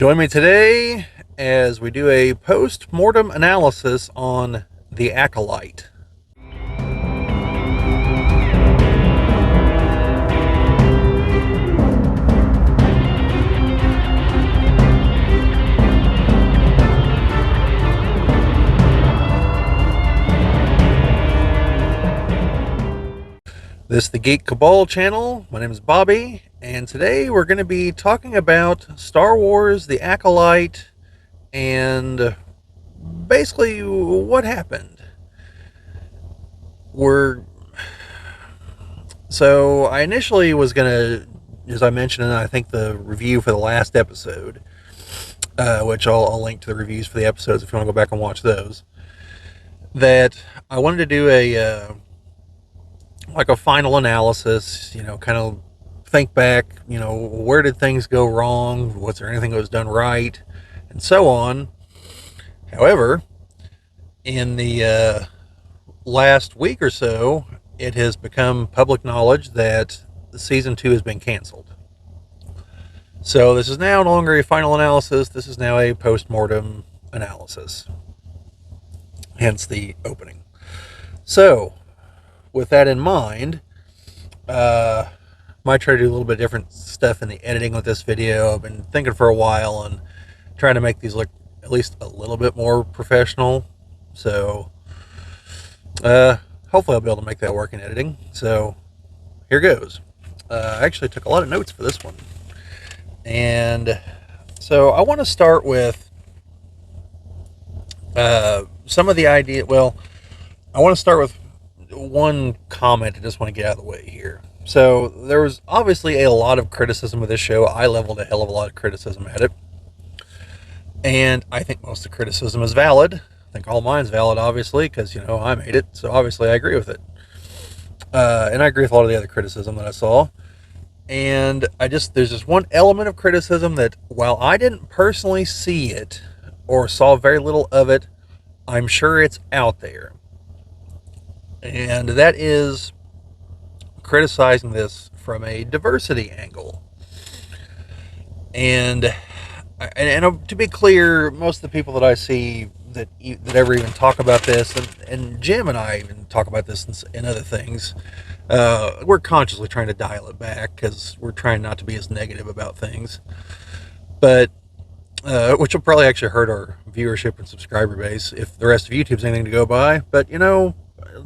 Join me today as we do a post-mortem analysis on the Acolyte. This is the Geek Cabal channel. My name is Bobby, and today we're going to be talking about Star Wars, the Acolyte, and basically what happened. So I initially was going to, as I mentioned in I think the review for the last episode, which I'll link to the reviews for the episodes if you want to go back and watch those, that I wanted to do a final analysis, kind of think back, where did things go wrong? Was there anything that was done right? And so on. However, in the last week or so, it has become public knowledge that season 2 has been canceled. So this is now no longer a final analysis. This is now a post-mortem analysis. Hence the opening. So, with that in mind, might try to do a little bit different stuff in the editing with this video. I've been thinking for a while and trying to make these look at least a little bit more professional. So, hopefully I'll be able to make that work in editing. So, here goes. I actually took a lot of notes for this one. And so I want to start with some of the idea. Well, I want to start with one comment I just want to get out of the way here. So there was obviously a lot of criticism of this show. I leveled a hell of a lot of criticism at it. And I think most of the criticism is valid. I think all mine's valid, obviously, because, I made it. So obviously I agree with it. And I agree with a lot of the other criticism that I saw. And there's just one element of criticism that, while I didn't personally see it or saw very little of it, I'm sure it's out there. And that is criticizing this from a diversity angle. And to be clear, most of the people that I see that ever even talk about this, and Jim and I even talk about this in other things, we're consciously trying to dial it back because we're trying not to be as negative about things. But which will probably actually hurt our viewership and subscriber base if the rest of YouTube's anything to go by. But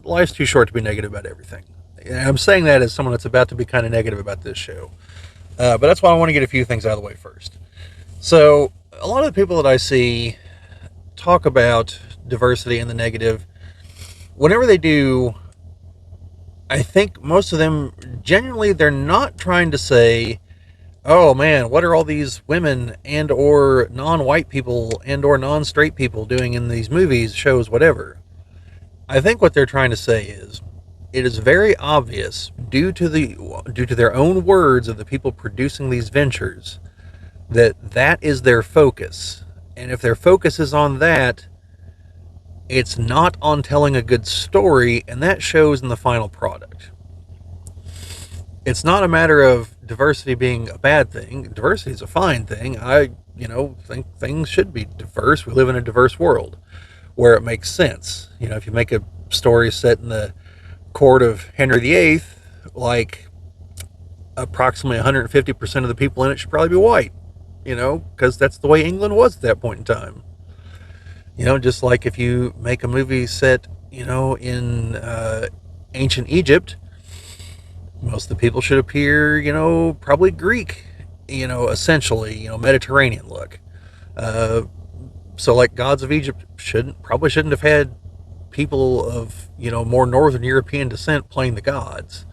life's too short to be negative about everything. And I'm saying that as someone that's about to be kind of negative about this show. But that's why I want to get a few things out of the way first. So, a lot of the people that I see talk about diversity and the negative. Whenever they do, I think most of them, genuinely, they're not trying to say, oh man, what are all these women and or non-white people and or non-straight people doing in these movies, shows, whatever. I think what they're trying to say is, it is very obvious, due to their own words of the people producing these ventures, that is their focus. And if their focus is on that, it's not on telling a good story, and that shows in the final product. It's not a matter of diversity being a bad thing. Diversity is a fine thing. I, think things should be diverse. We live in a diverse world where it makes sense. If you make a story set in the court of Henry VIII, like approximately 150% of the people in it should probably be white, because that's the way England was at that point in time. Just like if you make a movie set, in ancient Egypt, most of the people should appear, probably Greek, essentially, Mediterranean look. So like Gods of Egypt probably shouldn't have had people of, more Northern European descent playing the gods.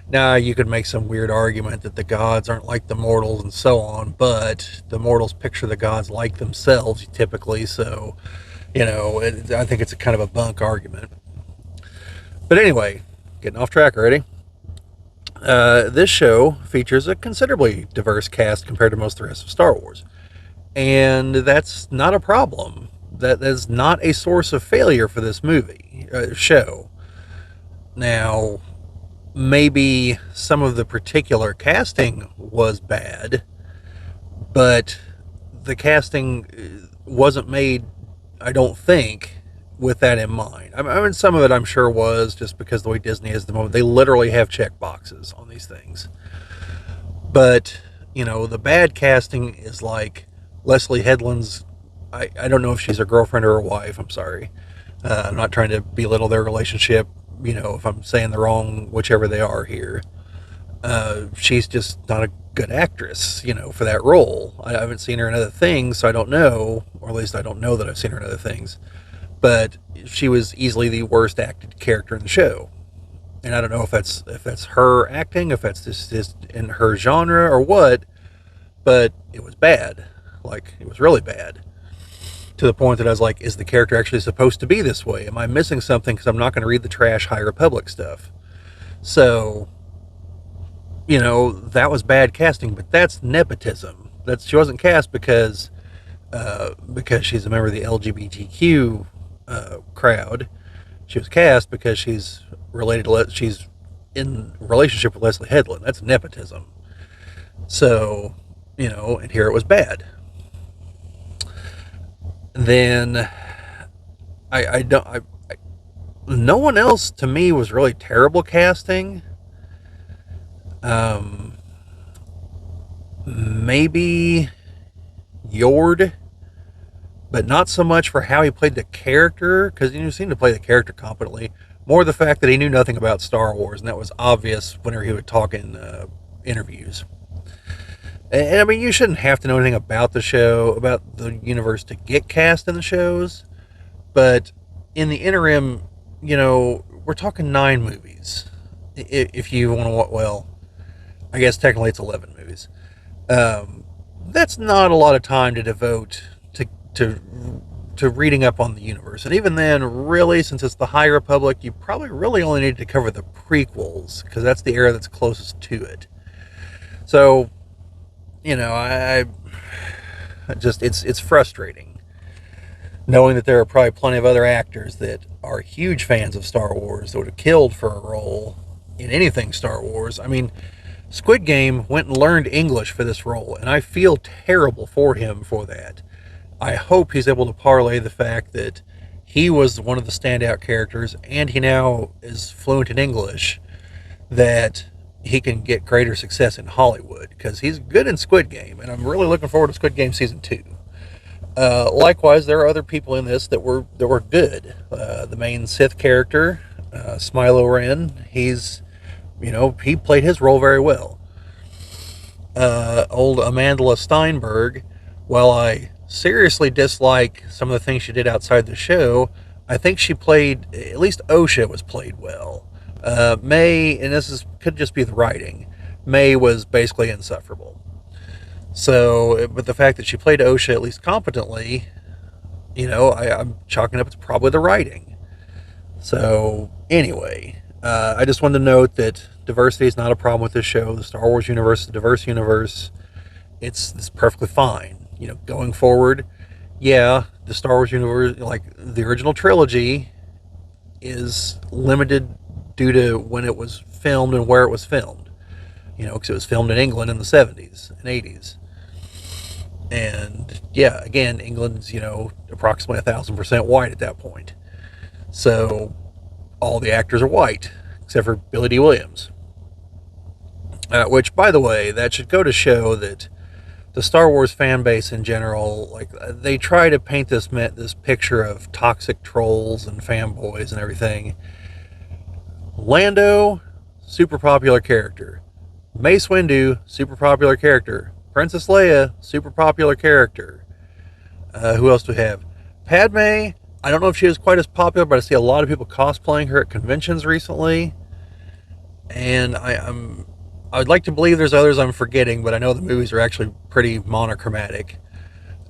Now, you could make some weird argument that the gods aren't like the mortals and so on, but the mortals picture the gods like themselves typically, so, I think it's a kind of a bunk argument. But anyway, getting off track already. This show features a considerably diverse cast compared to most of the rest of Star Wars. And that's not a problem. That is not a source of failure for this show. Now, maybe some of the particular casting was bad, but the casting wasn't made, I don't think, with that in mind. I mean, some of it I'm sure was just because the way Disney is at the moment. They literally have check boxes on these things. But, the bad casting is like Leslie Headland's. I don't know if she's a girlfriend or a wife. I'm sorry. I'm not trying to belittle their relationship, if I'm saying the wrong, whichever they are here. She's just not a good actress, for that role. I haven't seen her in other things, so I don't know, or at least I don't know that I've seen her in other things. But she was easily the worst acted character in the show. And I don't know if that's her acting, if that's just in her genre or what, but it was bad. Like, it was really bad. To the point that I was like, is the character actually supposed to be this way? Am I missing something? Because I'm not going to read the trash High Republic stuff. So, that was bad casting, but that's nepotism. She wasn't cast because she's a member of the LGBTQ crowd. She was cast because she's in relationship with Leslie Headland. That's nepotism. So, and here it was bad. Then no one else to me was really terrible casting. Maybe Yord, but not so much for how he played the character, because he seemed to play the character competently. More the fact that he knew nothing about Star Wars, and that was obvious whenever he would talk in interviews. And I mean, you shouldn't have to know anything about the show, about the universe to get cast in the shows. But in the interim, we're talking 9 movies. If you want to, well, I guess technically it's 11 movies. That's not a lot of time to devote to reading up on the universe. And even then, really, since it's the High Republic, you probably really only need to cover the prequels, because that's the era that's closest to it. So, I just, it's frustrating knowing that there are probably plenty of other actors that are huge fans of Star Wars that would have killed for a role in anything Star Wars. I mean, Squid Game went and learned English for this role, and I feel terrible for him for that. I hope he's able to parlay the fact that he was one of the standout characters, and he now is fluent in English, that he can get greater success in Hollywood, because he's good in Squid Game, and I'm really looking forward to Squid Game Season 2. Likewise, there are other people in this that were good. The main Sith character, Smilo Ren, he played his role very well. Old Amandla Steinberg, while I seriously dislike some of the things she did outside the show, I think she played, at least Osha was played well. May, and could just be the writing, May was basically insufferable. So, but the fact that she played Osha at least competently, I'm chalking up it's probably the writing. So, anyway, I just wanted to note that diversity is not a problem with this show. The Star Wars universe is a diverse universe. It's perfectly fine. Going forward, the Star Wars universe, like the original trilogy, is limited due to when it was filmed and where it was filmed. Because it was filmed in England in the 70s and 80s. And, again, England's, approximately 1,000% white at that point. So, all the actors are white, except for Billy D. Williams. Which, by the way, that should go to show that the Star Wars fan base in general, like, they try to paint this picture of toxic trolls and fanboys and everything. Lando, super popular character. Mace Windu, super popular character. Princess Leia, super popular character. Who else do we have? Padme, I don't know if she was quite as popular, but I see a lot of people cosplaying her at conventions recently. And I'd like to believe there's others I'm forgetting, but I know the movies are actually pretty monochromatic.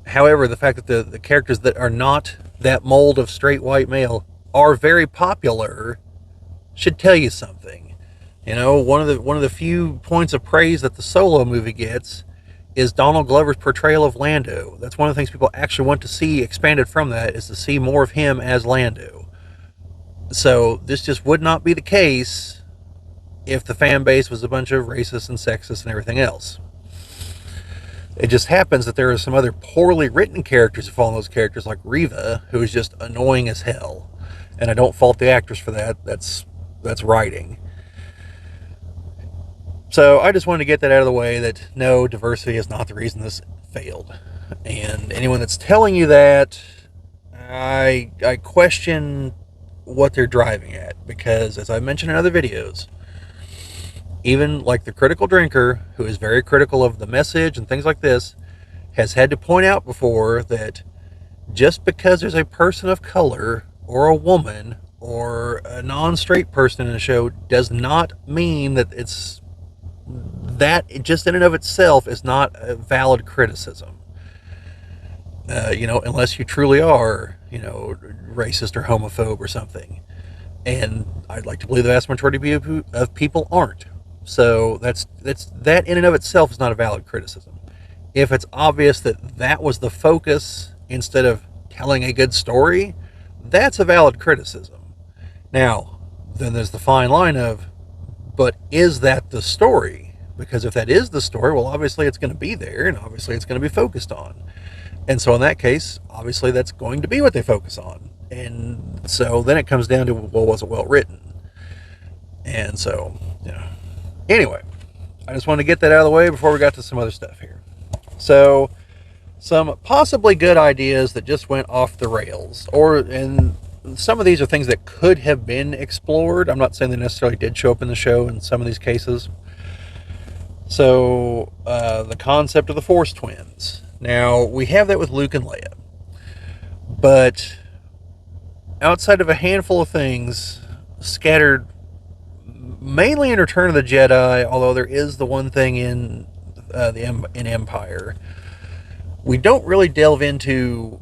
However, the fact that the characters that are not that mold of straight white male are very popular should tell you something. One of the few points of praise that the Solo movie gets is Donald Glover's portrayal of Lando. That's one of the things people actually want to see expanded from that, is to see more of him as Lando. So this just would not be the case if the fan base was a bunch of racists and sexists and everything else. It just happens that there are some other poorly written characters who fall in those characters, like Reva, who is just annoying as hell. And I don't fault the actors for that. That's writing. So I just wanted to get that out of the way, that no, diversity is not the reason this failed. And anyone that's telling you that, I question what they're driving at, because as I mentioned in other videos, even like the critical drinker, who is very critical of the message and things like this, has had to point out before that just because there's a person of color or a woman or a non-straight person in a show does not mean that it just in and of itself is not a valid criticism. Unless you truly are, racist or homophobe or something. And I'd like to believe the vast majority of people aren't. So that in and of itself is not a valid criticism. If it's obvious that was the focus instead of telling a good story, that's a valid criticism. Now, then there's the fine line of, but is that the story? Because if that is the story, well, obviously it's going to be there, and obviously it's going to be focused on. And so in that case, obviously that's going to be what they focus on. And so then it comes down to, well, was it well written? And so, Anyway, I just wanted to get that out of the way before we got to some other stuff here. So, some possibly good ideas that just went off the rails. And some of these are things that could have been explored. I'm not saying they necessarily did show up in the show in some of these cases. So, the concept of the Force twins. Now, we have that with Luke and Leia. But outside of a handful of things scattered mainly in Return of the Jedi, although there is the one thing in Empire, we don't really delve into,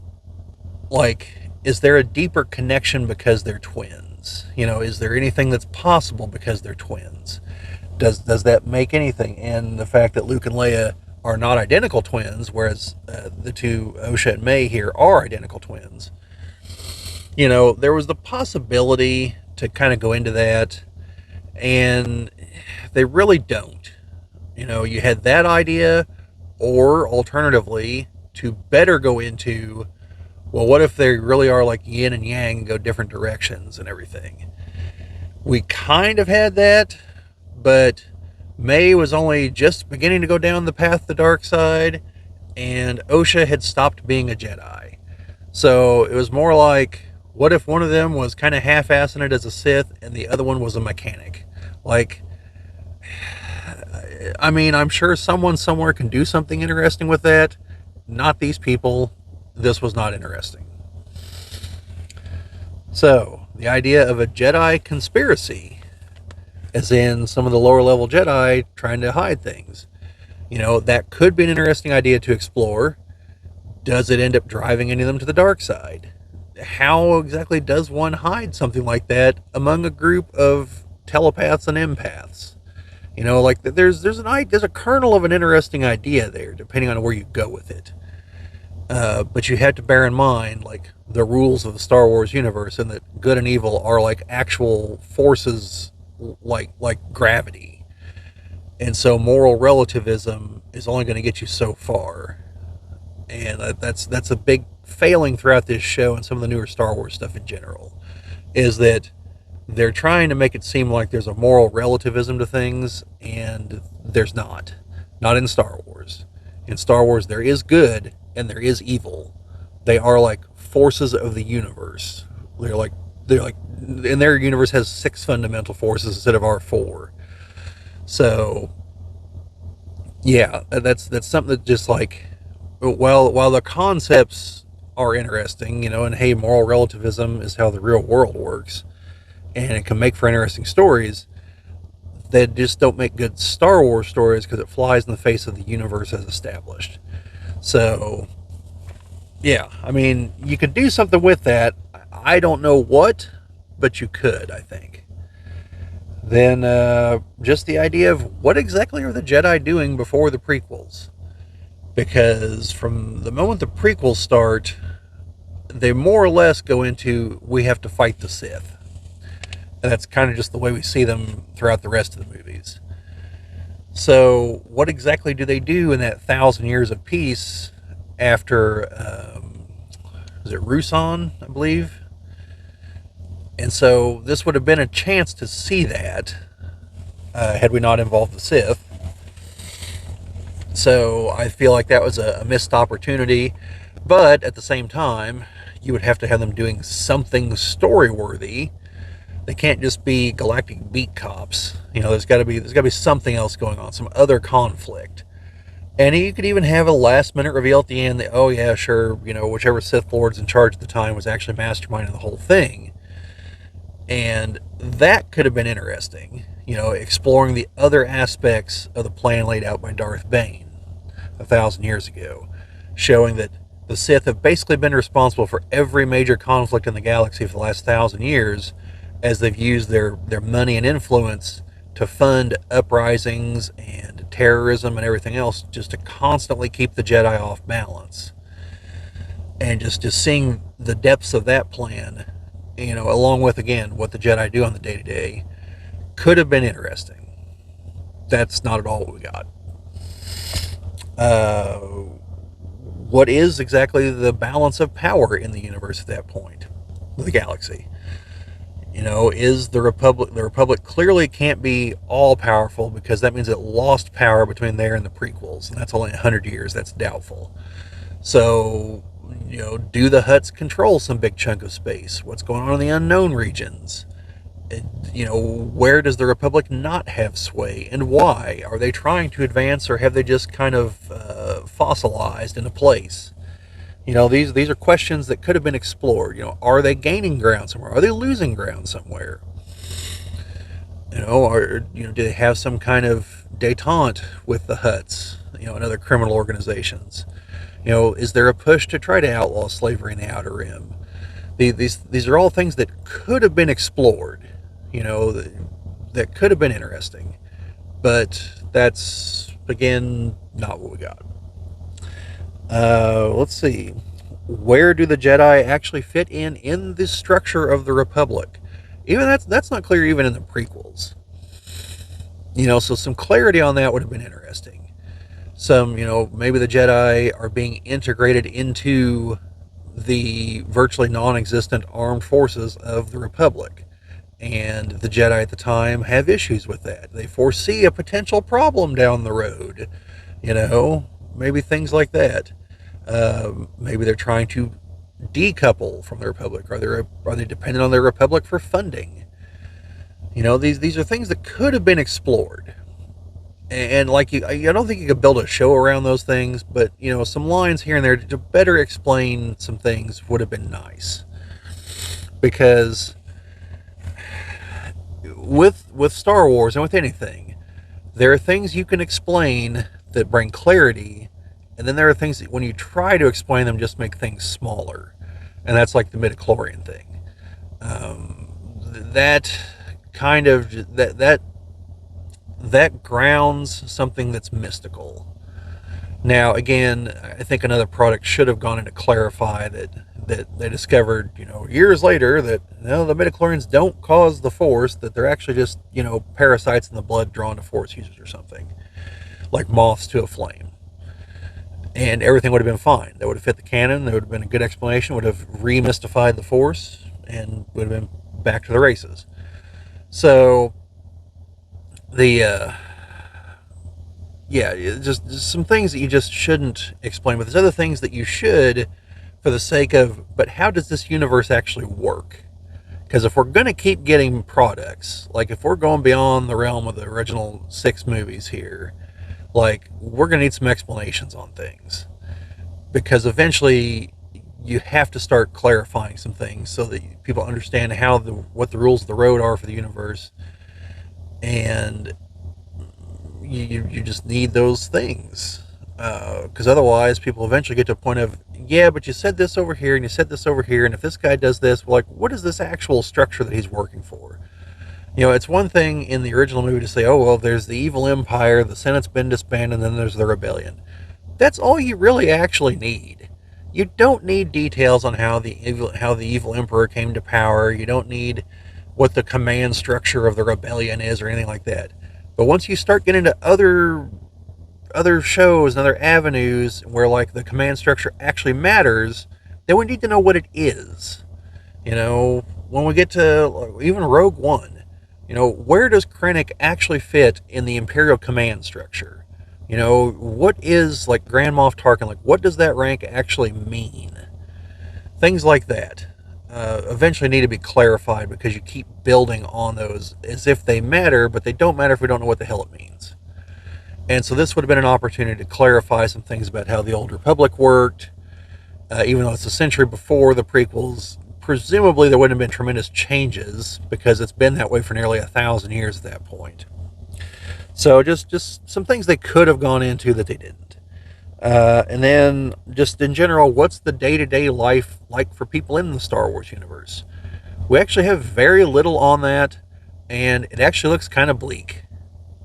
like, is there a deeper connection because they're twins? Is there anything that's possible because they're twins? Does that make anything? And the fact that Luke and Leia are not identical twins, whereas the two, Osha and May here, are identical twins. There was the possibility to kind of go into that, and they really don't. You had that idea, or alternatively, to better go into, well, what if they really are like yin and yang and go different directions and everything? We kind of had that, but May was only just beginning to go down the path of the dark side, and Osha had stopped being a Jedi. So it was more like, what if one of them was kind of half-assing it as a Sith and the other one was a mechanic? Like, I mean, I'm sure someone somewhere can do something interesting with that. Not these people. This was not interesting. So, the idea of a Jedi conspiracy, as in some of the lower level Jedi trying to hide things. That could be an interesting idea to explore. Does it end up driving any of them to the dark side? How exactly does one hide something like that among a group of telepaths and empaths? Like there's a kernel of an interesting idea there, depending on where you go with it. But you have to bear in mind, like, the rules of the Star Wars universe, and that good and evil are like actual forces, like gravity. And so moral relativism is only going to get you so far. And that's a big failing throughout this show and some of the newer Star Wars stuff in general, is that they're trying to make it seem like there's a moral relativism to things, and there's not. Not in Star Wars. In Star Wars, there is good and there is evil. They are like forces of the universe. They're like, in their universe has 6 fundamental forces instead of our 4. So, yeah, that's something that just like, while the concepts are interesting, and hey, moral relativism is how the real world works, and it can make for interesting stories, that just don't make good Star Wars stories because it flies in the face of the universe as established. So, yeah, I mean, you could do something with that. I don't know what, but you could, I think. Then, just the idea of what exactly are the Jedi doing before the prequels? Because from the moment the prequels start, they more or less go into, we have to fight the Sith. And that's kind of just the way we see them throughout the rest of the movies. So, what exactly do they do in that 1,000 years of peace after, was it Rusan, I believe? And so, this would have been a chance to see that had we not involved the Sith. So, I feel like that was a missed opportunity. But at the same time, you would have to have them doing something story worthy. They can't just be galactic beat cops. There's got to be something else going on, some other conflict. And you could even have a last minute reveal at the end that, oh yeah, sure, whichever Sith Lord's in charge at the time was actually masterminding the whole thing. And that could have been interesting, exploring the other aspects of the plan laid out by Darth Bane 1,000 years ago, showing that the Sith have basically been responsible for every major conflict in the galaxy for the last 1,000 years, as they've used their money and influence to fund uprisings and terrorism and everything else, just to constantly keep the Jedi off balance. And just seeing the depths of that plan, along with, again, what the Jedi do on the day-to-day, could have been interesting. That's not at all what we got. What is exactly the balance of power in the universe at that point, the galaxy? Is the Republic clearly can't be all powerful, because that means it lost power between there and the prequels, and that's only 100 years. That's doubtful. So, do the Hutts control some big chunk of space? What's going on in the unknown regions? Where does the Republic not have sway, and why? Are they trying to advance, or have they just kind of fossilized into place? These are questions that could have been explored. Are they gaining ground somewhere? Are they losing ground somewhere? Do they have some kind of détente with the Hutts, and other criminal organizations? Is there a push to try to outlaw slavery in the Outer Rim? These are all things that could have been explored, that could have been interesting. But that's, again, not what we got. Let's see. Where do the Jedi actually fit in the structure of the Republic? Even that's not clear even in the prequels. So some clarity on that would have been interesting. Some, maybe the Jedi are being integrated into the virtually non-existent armed forces of the Republic. And the Jedi at the time have issues with that. They foresee a potential problem down the road. Maybe things like that. Maybe they're trying to decouple from the Republic. Are they dependent on the Republic for funding? These are things that could have been explored. And I don't think you could build a show around those things, but some lines here and there to better explain some things would have been nice. Because with Star Wars and with anything, there are things you can explain that bring clarity, and then there are things that when you try to explain them just make things smaller. And that's like the midichlorian thing. That kind of that grounds something that's mystical. Now, again, I think another product should have gone in to clarify that they discovered, years later, that the midichlorians don't cause the Force, that they're actually just, parasites in the blood drawn to Force users or something, like moths to a flame. And everything would have been fine. That would have fit the canon. There would have been a good explanation. Would have remystified the Force, and would have been back to the races. So just some things that you just shouldn't explain, but there's other things that you should, for the sake of, but how does this universe actually work? Because if we're going to keep getting products, like if we're going beyond the realm of the original 6 movies here, we're going to need some explanations on things. Because eventually you have to start clarifying some things so that people understand what the rules of the road are for the universe. And you just need those things. Because otherwise people eventually get to a point of, yeah, but you said this over here and you said this over here, and if this guy does this, what is this actual structure that he's working for? It's one thing in the original movie to say, oh, well, there's the evil empire, the Senate's been disbanded, and then there's the rebellion. That's all you really actually need. You don't need details on how the evil emperor came to power. You don't need what the command structure of the rebellion is or anything like that. But once you start getting into other shows and other avenues where like the command structure actually matters, then we need to know what it is. You know, when we get to even Rogue One, you know, where does Krennic actually fit in the Imperial command structure? You know, what is like Grand Moff Tarkin? Like, what does that rank actually mean? Things like that eventually need to be clarified because you keep building on those as if they matter, but they don't matter if we don't know what the hell it means. And so this would have been an opportunity to clarify some things about how the Old Republic worked. Even though it's a century before the prequels, presumably there wouldn't have been tremendous changes because it's been that way for nearly 1,000 years at that point. So just some things they could have gone into that they didn't. And then just in general, what's the day-to-day life like for people in the Star Wars universe? We actually have very little on that, and it actually looks kind of bleak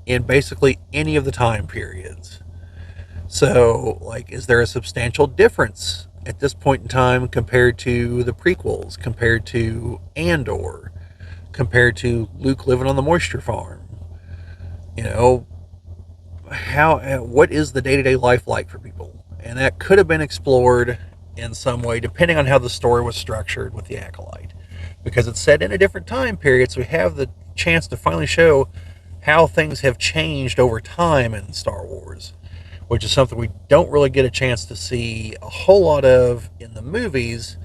in basically any of the time periods. So, like, is there a substantial difference at this point in time compared to the prequels, compared to Andor, compared to Luke living on the moisture farm? You know, what is the day-to-day life like for people? And that could have been explored in some way, depending on how the story was structured with the Acolyte, because it's set in a different time period, so we have the chance to finally show how things have changed over time in Star Wars, which is something we don't really get a chance to see a whole lot of in the movies,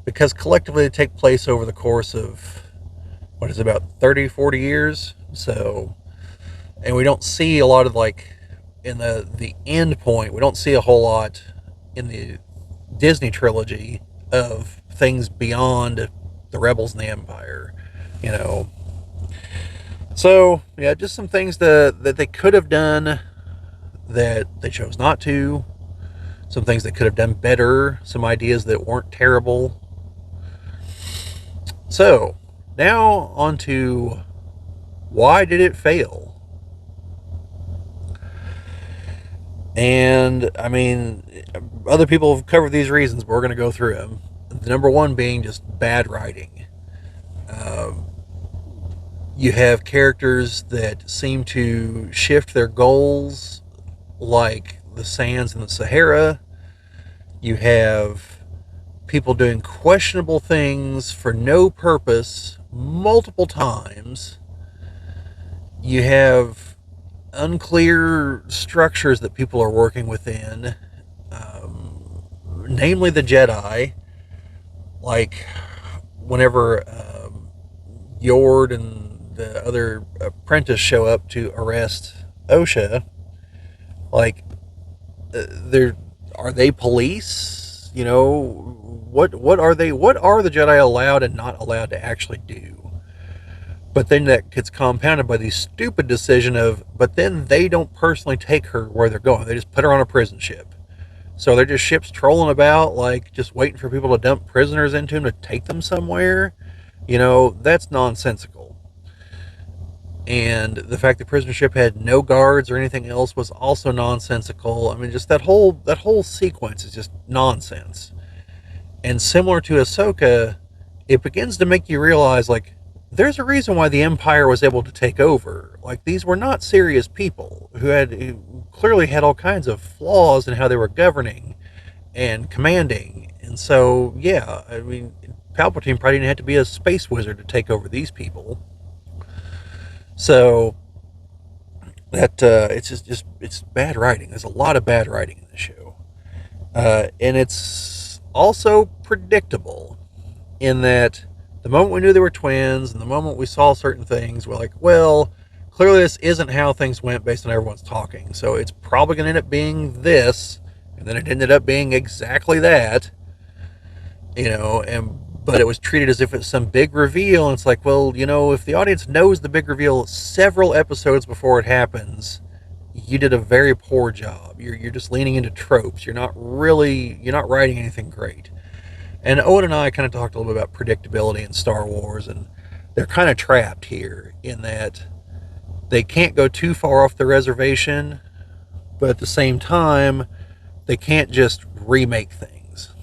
because collectively they take place over the course of, what is it, about 30, 40 years? So, and we don't see a lot of, like, in the end point, we don't see a whole lot in the Disney trilogy of things beyond the Rebels and the Empire, you know. So, yeah, just some things that they could have done that they chose not to. Some things they could have done better. Some ideas that weren't terrible. So, now on to why did it fail? And, I mean, other people have covered these reasons, but we're going to go through them. The number one being just bad writing. You have characters that seem to shift their goals, like the sands in the Sahara. You have people doing questionable things for no purpose multiple times. You have unclear structures that people are working within, namely the Jedi. Like whenever Yord and the other apprentice show up to arrest Osha, like, are they police? You know, what are they? What are the Jedi allowed and not allowed to actually do? But then that gets compounded by the stupid decision of, but then they don't personally take her where they're going. They just put her on a prison ship. So they're just ships trolling about, like, just waiting for people to dump prisoners into them to take them somewhere. You know, that's nonsensical. And the fact that prison ship had no guards or anything else was also nonsensical. I mean, just that whole sequence is just nonsense. And similar to Ahsoka, it begins to make you realize, like, there's a reason why the Empire was able to take over. Like, these were not serious people who clearly had all kinds of flaws in how they were governing and commanding. And so, yeah, I mean, Palpatine probably didn't have to be a space wizard to take over these people. So that it's bad writing. There's a lot of bad writing in the show, and it's also predictable in that the moment we knew they were twins and the moment we saw certain things, we're like, well, clearly this isn't how things went based on everyone's talking. So it's probably going to end up being this, and then it ended up being exactly that, you know, but it was treated as if it's some big reveal, and it's like, well, you know, if the audience knows the big reveal several episodes before it happens, you did a very poor job. You're just leaning into tropes. You're not writing anything great. And Owen and I kind of talked a little bit about predictability in Star Wars, and they're kind of trapped here in that they can't go too far off the reservation, but at the same time, they can't just remake things.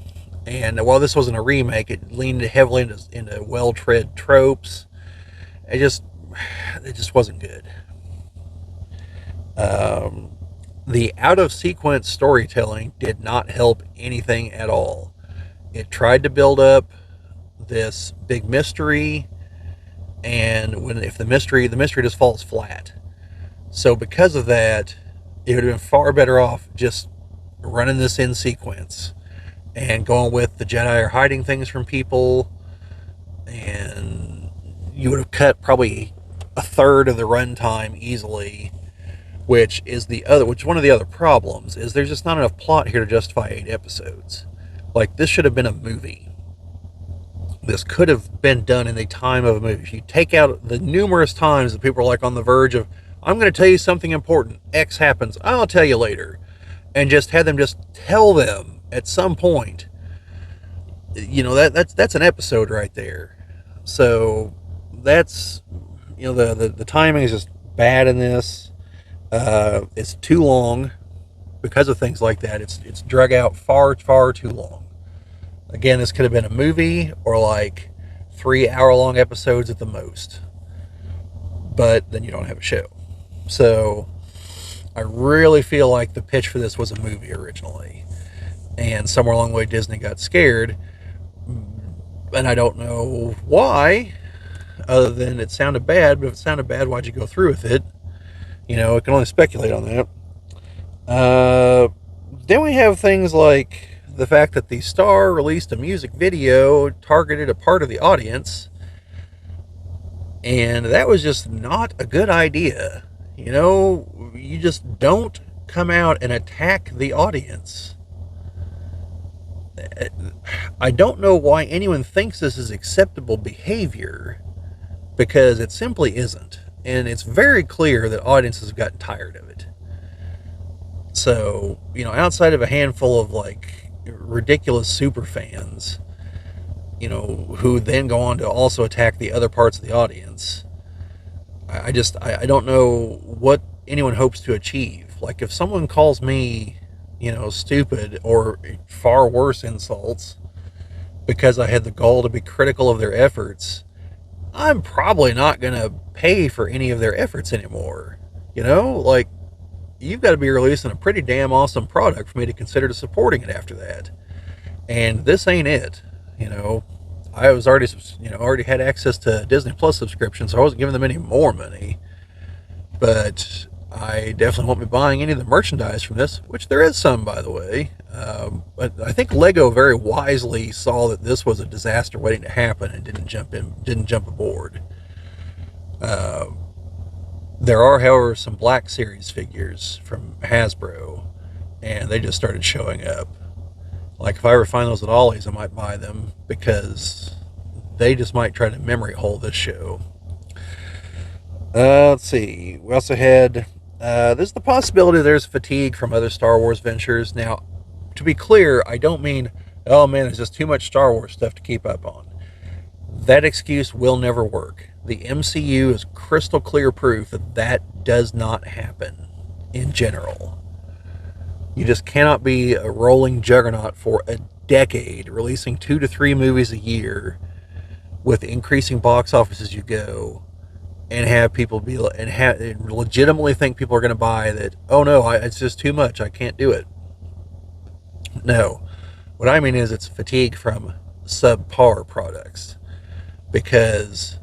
And while this wasn't a remake, it leaned heavily into well-tread tropes. It just wasn't good. The out of sequence storytelling did not help anything at all. It tried to build up this big mystery, and when if the mystery just falls flat. So because of that, it would have been far better off just running this in sequence and going with the Jedi are hiding things from people, and you would have cut probably a third of the runtime easily, which one of the other problems is there's just not enough plot here to justify 8 episodes. Like, this should have been a movie. This could have been done in the time of a movie. If you take out the numerous times that people are like on the verge of, I'm going to tell you something important, X happens, I'll tell you later, and just had them just tell them at some point, that's an episode right there. So that's, the timing is just bad in this. It's too long because of things like that. It's drug out far, far too long. Again, this could have been a movie or like 3 hour-long episodes at the most. But then you don't have a show. So I really feel like the pitch for this was a movie originally. And somewhere along the way, Disney got scared. And I don't know why, other than it sounded bad. But if it sounded bad, why'd you go through with it? I can only speculate on that. Then we have things like the fact that the star released a music video targeted a part of the audience, and that was just not a good idea. You just don't come out and attack the audience. I don't know why anyone thinks this is acceptable behavior, because it simply isn't. And it's very clear that audiences have gotten tired of it. So, outside of a handful of like ridiculous super fans, who then go on to also attack the other parts of the audience, I don't know what anyone hopes to achieve. Like, if someone calls me, stupid or far worse insults because I had the gall to be critical of their efforts, I'm probably not going to pay for any of their efforts anymore. Like, you've got to be releasing a pretty damn awesome product for me to consider supporting it after that. And this ain't it. I was already had access to Disney Plus subscription, so I wasn't giving them any more money. But I definitely won't be buying any of the merchandise from this, which there is some, by the way. But I think Lego very wisely saw that this was a disaster waiting to happen and didn't jump aboard. There are, however, some Black Series figures from Hasbro, and they just started showing up. Like, if I ever find those at Ollie's, I might buy them, because they just might try to memory hole this show. Let's see. We also had, there's the possibility there's fatigue from other Star Wars ventures. Now, to be clear, I don't mean, oh man, there's just too much Star Wars stuff to keep up on. That excuse will never work. The MCU is crystal clear proof that does not happen in general. You just cannot be a rolling juggernaut for a decade, releasing 2 to 3 movies a year with increasing box office as you go, and have people and legitimately think people are going to buy that. Oh no, it's just too much. I can't do it. No, what I mean is it's fatigue from subpar products. Because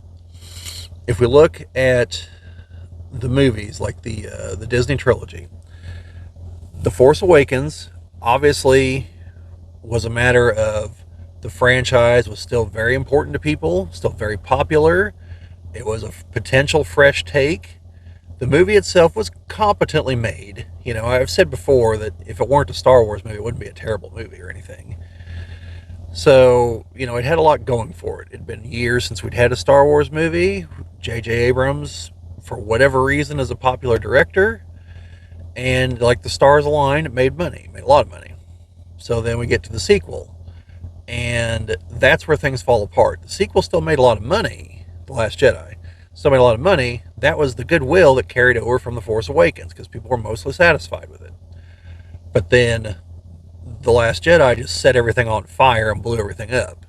if we look at the movies, like the Disney trilogy, The Force Awakens obviously was a matter of the franchise was still very important to people, still very popular. It was a potential fresh take. The movie itself was competently made. I've said before that if it weren't a Star Wars movie, it wouldn't be a terrible movie or anything. So, it had a lot going for it. It'd been years since we'd had a Star Wars movie. J.J. Abrams, for whatever reason, is a popular director. And like the stars aligned, it made money. It made a lot of money. So then we get to the sequel. And that's where things fall apart. The sequel still made a lot of money, The Last Jedi. Still made a lot of money. That was the goodwill that carried over from The Force Awakens, because people were mostly satisfied with it. But then The Last Jedi just set everything on fire and blew everything up.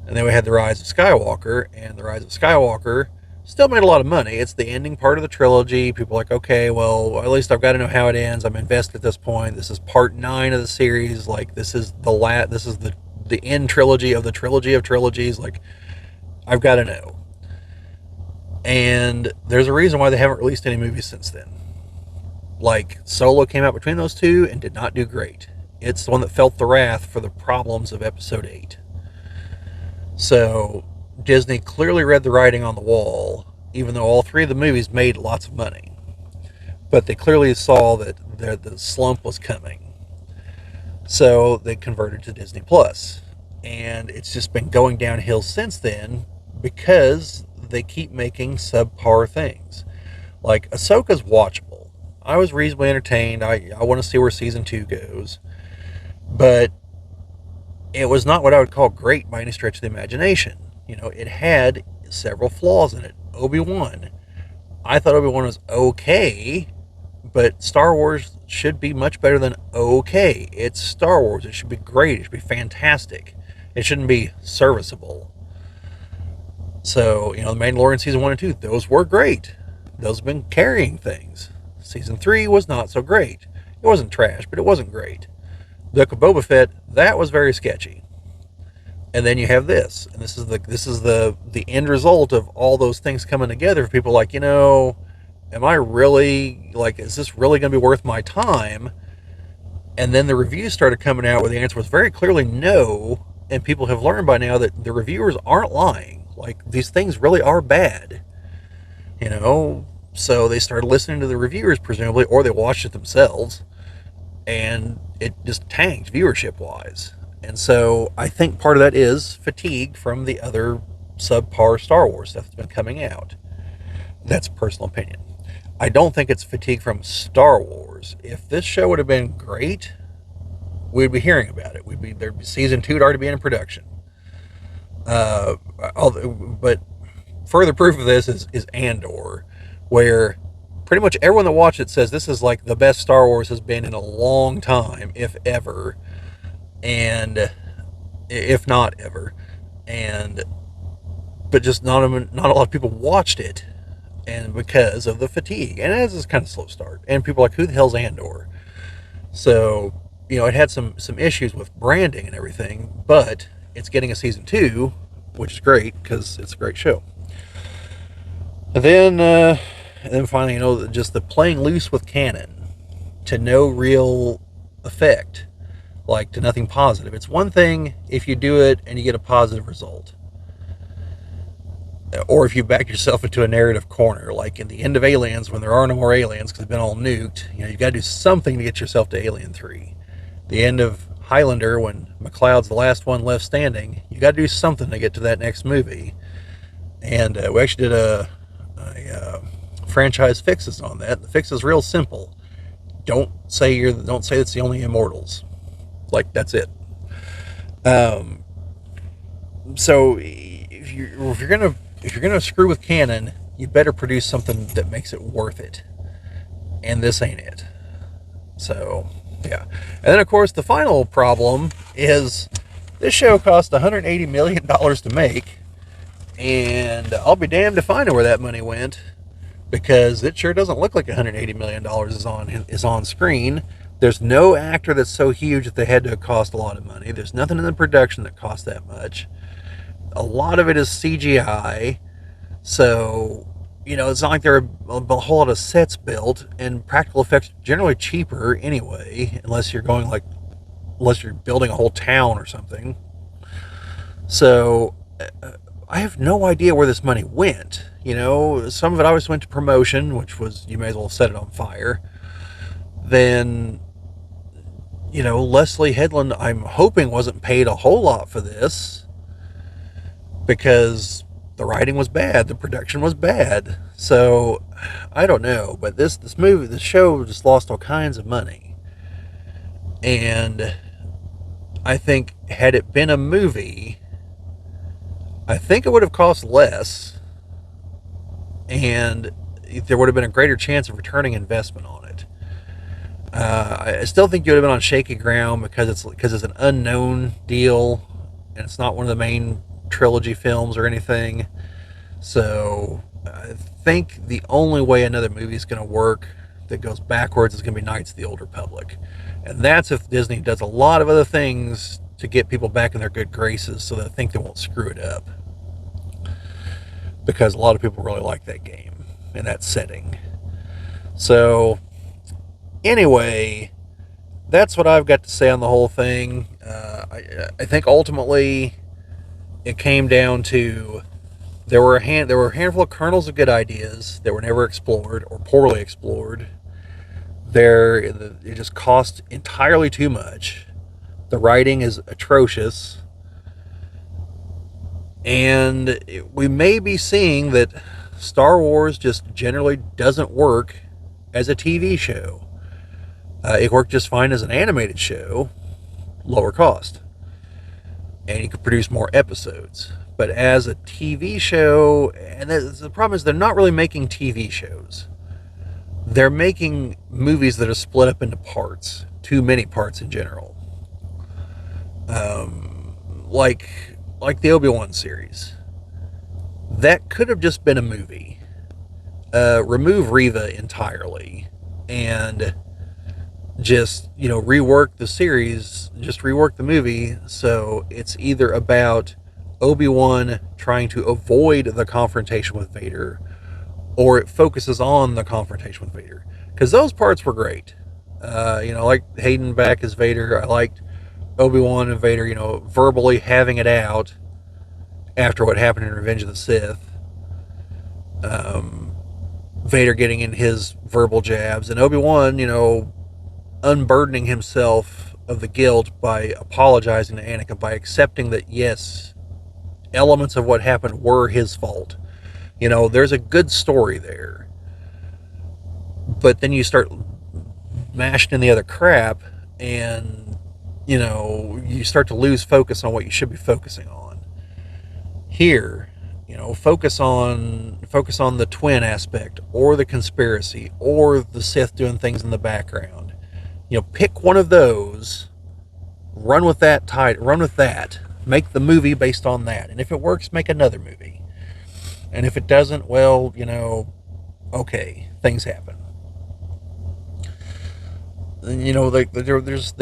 And then we had The Rise of Skywalker, and The Rise of Skywalker Still made a lot of money. It's the ending part of the trilogy. People are like, okay, well, at least I've got to know how it ends. I'm invested at this point. This is part 9 of the series. Like, this is the end trilogy of the trilogy of trilogies. Like, I've got to know. And there's a reason why they haven't released any movies since then. Like, Solo came out between those two and did not do great. It's the one that felt the wrath for the problems of Episode 8. So Disney clearly read the writing on the wall, even though all 3 of the movies made lots of money. But they clearly saw that the slump was coming. So they converted to Disney Plus. And it's just been going downhill since then because they keep making subpar things. Like, Ahsoka's watchable. I was reasonably entertained. I want to see where season 2 goes. But it was not what I would call great by any stretch of the imagination. You know, it had several flaws in it. Obi-Wan. I thought Obi-Wan was okay, but Star Wars should be much better than okay. It's Star Wars. It should be great. It should be fantastic. It shouldn't be serviceable. So, you know, The Mandalorian Season 1 and 2, those were great. Those have been carrying things. Season 3 was not so great. It wasn't trash, but it wasn't great. The Book of Boba Fett, that was very sketchy. And then you have this, and this is the end result of all those things coming together for people like, you know, am I really, like, is this really going to be worth my time? And then the reviews started coming out where the answer was very clearly no, and people have learned by now that the reviewers aren't lying. Like, these things really are bad. You know, so they started listening to the reviewers, presumably, or they watched it themselves, and it just tanked viewership-wise. And so I think part of that is fatigue from the other subpar Star Wars stuff that's been coming out. That's personal opinion. I don't think it's fatigue from Star Wars. If this show would have been great, we'd be hearing about it. There'd be season 2 would already be in production. But further proof of this is Andor, where pretty much everyone that watched it says this is like the best Star Wars has been in a long time, if ever. And if not ever, but just not a lot of people watched it, and because of the fatigue, and it was kind of slow start, and people are like, who the hell's Andor? So, you know, it had some issues with branding and everything, but it's getting a season 2, which is great because it's a great show. And then finally, you know, just the playing loose with canon to no real effect. Like, to nothing positive. It's one thing if you do it and you get a positive result. Or if you back yourself into a narrative corner, like in the end of Aliens, when there are no more aliens because they've been all nuked, you know, you've got to do something to get yourself to Alien 3. The end of Highlander, when McLeod's the last one left standing, you got to do something to get to that next movie. And we actually did a franchise fixes on that. The fix is real simple. Don't say it's the only immortals. Like, that's it. So if you're gonna screw with canon, you better produce something that makes it worth it. And this ain't it. So yeah. And then of course the final problem is this show cost $180 million to make, and I'll be damned if I know where that money went, because it sure doesn't look like $180 million is on screen. There's no actor that's so huge that they had to cost a lot of money. There's nothing in the production that cost that much. A lot of it is CGI. So, you know, it's not like there are a whole lot of sets built, and practical effects are generally cheaper anyway, unless you're building a whole town or something. So, I have no idea where this money went. You know, some of it obviously went to promotion, which was, you may as well set it on fire. Then, you know, Leslie Headland, I'm hoping, wasn't paid a whole lot for this, because the writing was bad, the production was bad. So I don't know, but this show just lost all kinds of money. And I think had it been a movie, I think it would have cost less, and there would have been a greater chance of returning investment on it. I still think you would have been on shaky ground because it's an unknown deal, and it's not one of the main trilogy films or anything. So I think the only way another movie is going to work that goes backwards is going to be Knights of the Old Republic. And that's if Disney does a lot of other things to get people back in their good graces so they think they won't screw it up. Because a lot of people really like that game and that setting. So, anyway, that's what I've got to say on the whole thing. I think ultimately it came down to there were a handful of kernels of good ideas that were never explored or poorly explored. It just cost entirely too much. The writing is atrocious, and we may be seeing that Star Wars just generally doesn't work as a TV show. It worked just fine as an animated show, lower cost, and you could produce more episodes. But as a TV show, and the problem is they're not really making TV shows. They're making movies that are split up into parts, too many parts in general. Like the Obi-Wan series. That could have just been a movie. Remove Reva entirely, and just, rework the series, just rework the movie so it's either about Obi-Wan trying to avoid the confrontation with Vader, or it focuses on the confrontation with Vader. Because those parts were great. Like Hayden back as Vader. I liked Obi-Wan and Vader, verbally having it out after what happened in Revenge of the Sith. Vader getting in his verbal jabs, and Obi-Wan, unburdening himself of the guilt by apologizing to Anakin, by accepting that, yes, elements of what happened were his fault. There's a good story there. But then you start mashing in the other crap, and, you start to lose focus on what you should be focusing on. Here, focus on the twin aspect, or the conspiracy, or the Sith doing things in the background. Pick one of those, run with that, make the movie based on that. And if it works, make another movie. And if it doesn't, well, okay, things happen. There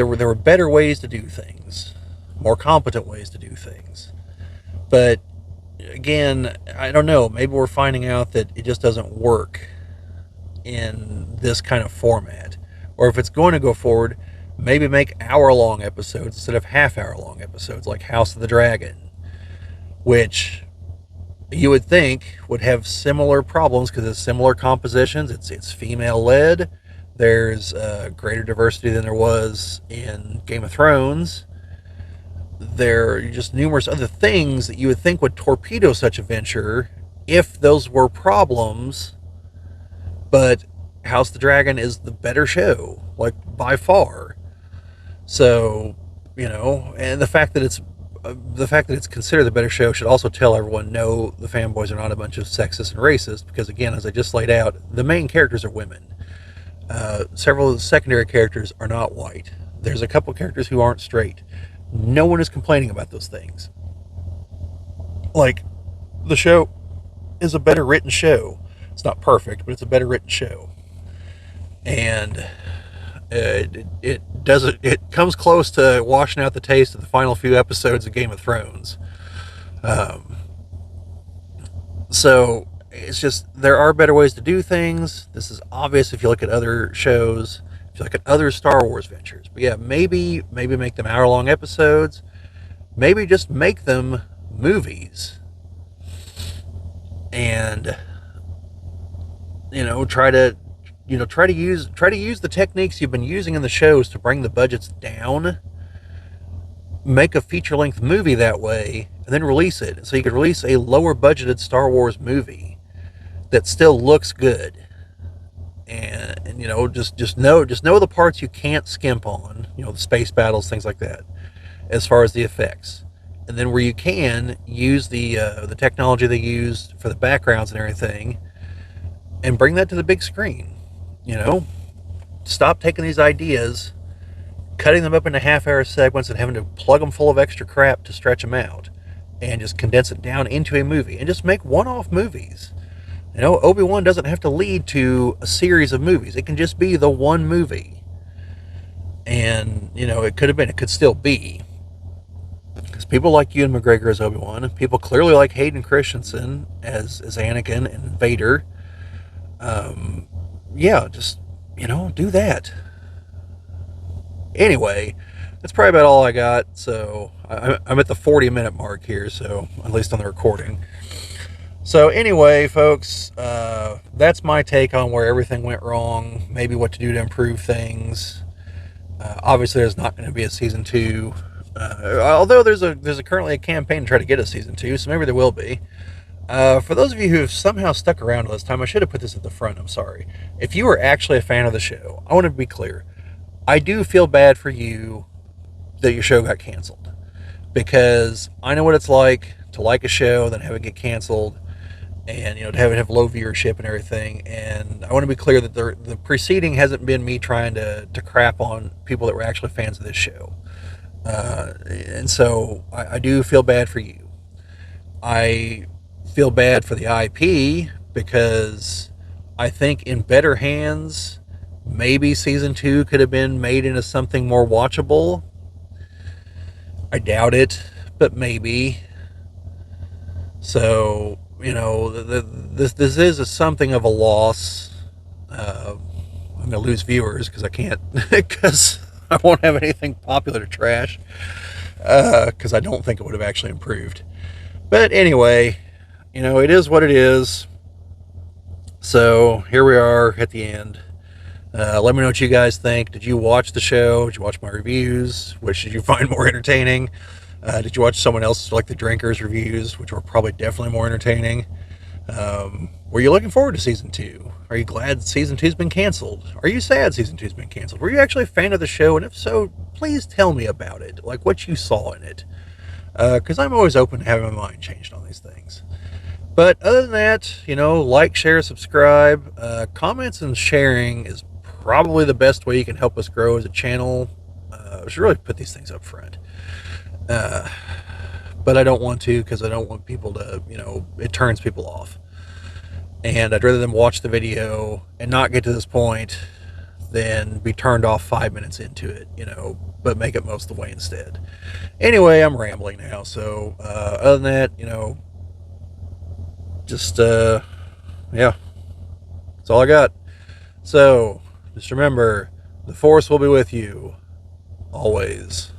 were better ways to do things, more competent ways to do things. But again, I don't know, maybe we're finding out that it just doesn't work in this kind of format. Or if it's going to go forward, maybe make hour-long episodes instead of half-hour-long episodes, like House of the Dragon, which you would think would have similar problems because it's similar compositions. It's female-led. There's greater diversity than there was in Game of Thrones. There are just numerous other things that you would think would torpedo such a venture if those were problems. But House of the Dragon is the better show, like, by far. So, and the fact that it's considered the better show should also tell everyone, no, the fanboys are not a bunch of sexist and racist, because again, as I just laid out, the main characters are women. Several of the secondary characters are not white. There's a couple characters who aren't straight. No one is complaining about those things. Like, the show is a better written show. It's not perfect, but it's a better written show. And it comes close to washing out the taste of the final few episodes of Game of Thrones. So it's just, there are better ways to do things. This is obvious if you look at other shows, if you look at other Star Wars ventures. But yeah, maybe make them hour-long episodes. Maybe just make them movies. And try to use the techniques you've been using in the shows to bring the budgets down. Make a feature-length movie that way, and then release it. So you could release a lower-budgeted Star Wars movie that still looks good. And just know the parts you can't skimp on. The space battles, things like that, as far as the effects. And then where you can, use the technology they used for the backgrounds and everything, and bring that to the big screen. Stop taking these ideas, cutting them up into half-hour segments and having to plug them full of extra crap to stretch them out, and just condense it down into a movie, and just make one-off movies. You know, Obi-Wan doesn't have to lead to a series of movies. It can just be the one movie. And, you know, it could still be. Because people like Ewan McGregor as Obi-Wan, and people clearly like Hayden Christensen as Anakin and Vader. Yeah, just, you know, do that. Anyway, that's probably about all I got. So I'm at the 40-minute mark here, so at least on the recording. So anyway, folks, that's my take on where everything went wrong, maybe what to do to improve things. Obviously, there's not going to be a season 2, although there's currently a campaign to try to get a season 2, so maybe there will be. For those of you who have somehow stuck around all this time, I should have put this at the front, I'm sorry. If you are actually a fan of the show, I want to be clear. I do feel bad for you that your show got canceled, because I know what it's like to like a show, then have it get canceled, and, you know, to have it have low viewership and everything. And I want to be clear that the preceding hasn't been me trying to crap on people that were actually fans of this show. And so I do feel bad for you. I feel bad for the IP, because I think in better hands, maybe season 2 could have been made into something more watchable. I doubt it, but maybe. So, you know, this is something of a loss. I'm going to lose viewers because I can't, because I won't have anything popular to trash, because I don't think it would have actually improved. But anyway, you know, it is what it is. So here we are at the end. Let me know what you guys think. Did you watch the show? Did you watch my reviews? Which did you find more entertaining? Did you watch someone else like the Drinkers reviews, which were probably definitely more entertaining? Were you looking forward to season 2? Are you glad season 2's been canceled? Are you sad season 2's been canceled? Were you actually a fan of the show? And if so, please tell me about it, like what you saw in it. Because I'm always open to having my mind changed on these things. But other than that, you know, like, share, subscribe. Comments and sharing is probably the best way you can help us grow as a channel. I should really put these things up front. But I don't want to, because I don't want people to, you know, it turns people off. And I'd rather them watch the video and not get to this point than be turned off 5 minutes into it, you know, but make it most of the way instead. Anyway, I'm rambling now. So other than that, you know, just, yeah, that's all I got. So just remember, the Force will be with you always.